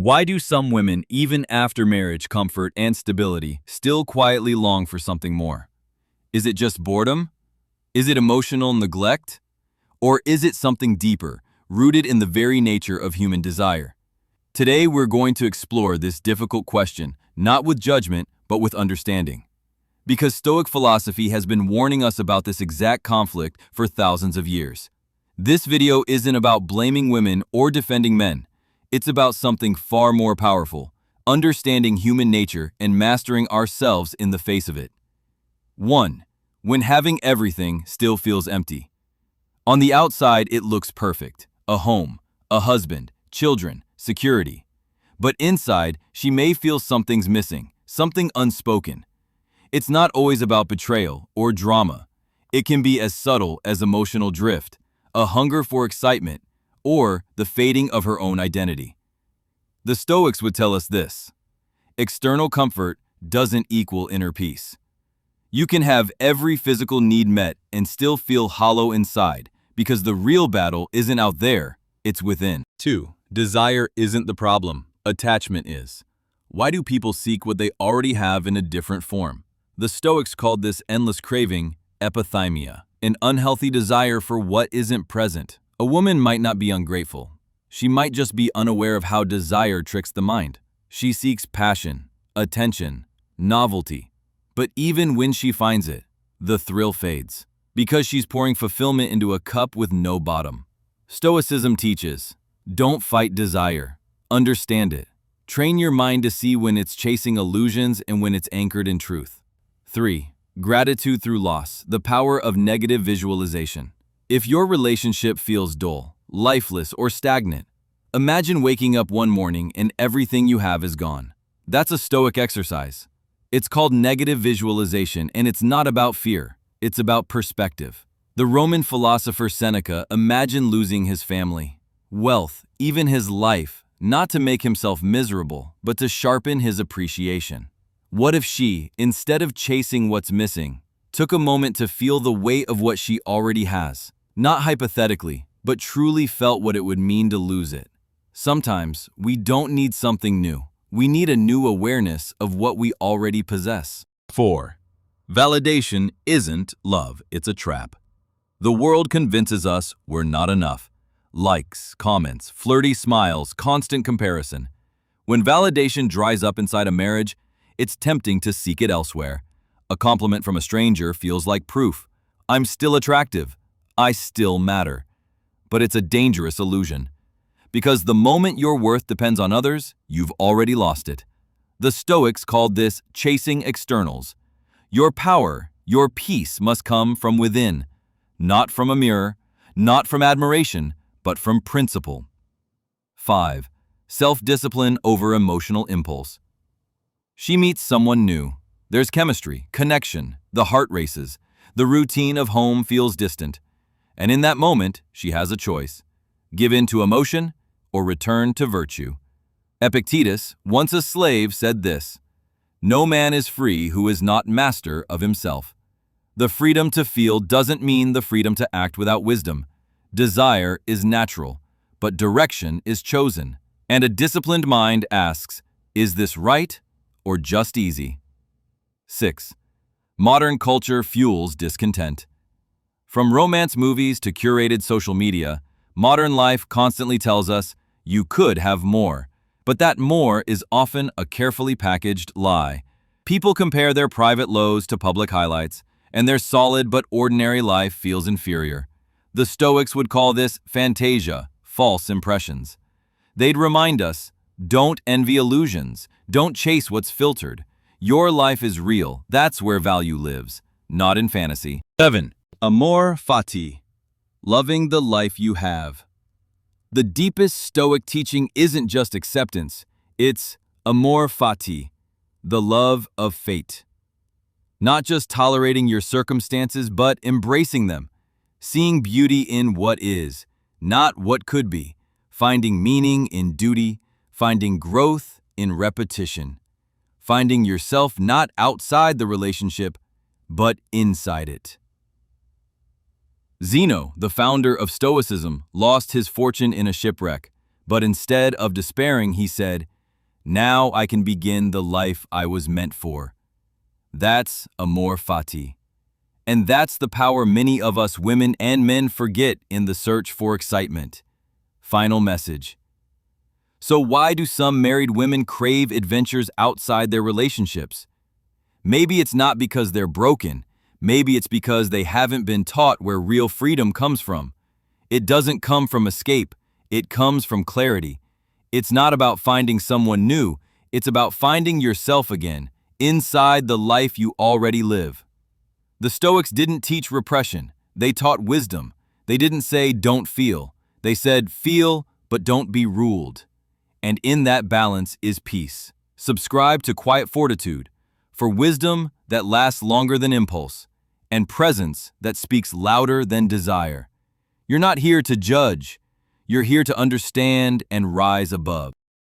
Why do some women, even after marriage, comfort, and stability, still quietly long for something more? Is it just boredom? Is it emotional neglect? Or is it something deeper, rooted in the very nature of human desire? Today, we're going to explore this difficult question, not with judgment, but with understanding. Because Stoic philosophy has been warning us about this exact conflict for thousands of years. This video isn't about blaming women or defending men. It's about something far more powerful, understanding human nature and mastering ourselves in the face of it. 1. When having everything still feels empty. On the outside, it looks perfect. A home, a husband, children, security. But inside, she may feel something's missing, something unspoken. It's not always about betrayal or drama. It can be as subtle as emotional drift, a hunger for excitement, or the fading of her own identity. The Stoics would tell us this: external comfort doesn't equal inner peace. You can have every physical need met and still feel hollow inside, because the real battle isn't out there, it's within. 2. Desire isn't the problem, attachment is. Why do people seek what they already have in a different form? The Stoics called this endless craving epithymia, an unhealthy desire for what isn't present. A woman might not be ungrateful. She might just be unaware of how desire tricks the mind. She seeks passion, attention, novelty. But even when she finds it, the thrill fades, because she's pouring fulfillment into a cup with no bottom. Stoicism teaches, don't fight desire, understand it. Train your mind to see when it's chasing illusions and when it's anchored in truth. 3. Gratitude through loss, the power of negative visualization. If your relationship feels dull, lifeless, or stagnant, imagine waking up one morning and everything you have is gone. That's a Stoic exercise. It's called negative visualization, and it's not about fear. It's about perspective. The Roman philosopher Seneca imagined losing his family, wealth, even his life, not to make himself miserable, but to sharpen his appreciation. What if she, instead of chasing what's missing, took a moment to feel the weight of what she already has? Not hypothetically, but truly felt what it would mean to lose it. Sometimes, we don't need something new. We need a new awareness of what we already possess. 4. Validation isn't love, it's a trap. The world convinces us we're not enough. Likes, comments, flirty smiles, constant comparison. When validation dries up inside a marriage, it's tempting to seek it elsewhere. A compliment from a stranger feels like proof. I'm still attractive. I still matter. But it's a dangerous illusion. Because the moment your worth depends on others, you've already lost it. The Stoics called this chasing externals. Your power, your peace must come from within, not from a mirror, not from admiration, but from principle. 5. Self-discipline over emotional impulse. She meets someone new. There's chemistry, connection, the heart races. The routine of home feels distant. And in that moment, she has a choice: give in to emotion or return to virtue. Epictetus, once a slave, said this: no man is free who is not master of himself. The freedom to feel doesn't mean the freedom to act without wisdom. Desire is natural, but direction is chosen. And a disciplined mind asks, is this right or just easy? 6. Modern culture fuels discontent. From romance movies to curated social media, modern life constantly tells us you could have more, but that more is often a carefully packaged lie. People compare their private lows to public highlights, and their solid but ordinary life feels inferior. The Stoics would call this fantasia, false impressions. They'd remind us, don't envy illusions, don't chase what's filtered. Your life is real, that's where value lives, not in fantasy. 7. Amor Fati, loving the life you have. The deepest Stoic teaching isn't just acceptance, it's Amor Fati, the love of fate. Not just tolerating your circumstances, but embracing them, seeing beauty in what is, not what could be, finding meaning in duty, finding growth in repetition, finding yourself not outside the relationship, but inside it. Zeno, the founder of Stoicism, lost his fortune in a shipwreck, But instead of despairing, he said, "Now I can begin the life I was meant for." That's Amor Fati. And that's the power many of us women and men forget in the search for excitement. Final message. So why do some married women crave adventures outside their relationships? Maybe it's not because they're broken. Maybe it's because they haven't been taught where real freedom comes from. It doesn't come from escape. It comes from clarity. It's not about finding someone new. It's about finding yourself again, inside the life you already live. The Stoics didn't teach repression. They taught wisdom. They didn't say, "Don't feel." They said, "Feel, but don't be ruled." And in that balance is peace. Subscribe to Quiet Fortitude for wisdom that lasts longer than impulse and presence that speaks louder than desire. You're not here to judge. You're here to understand and rise above.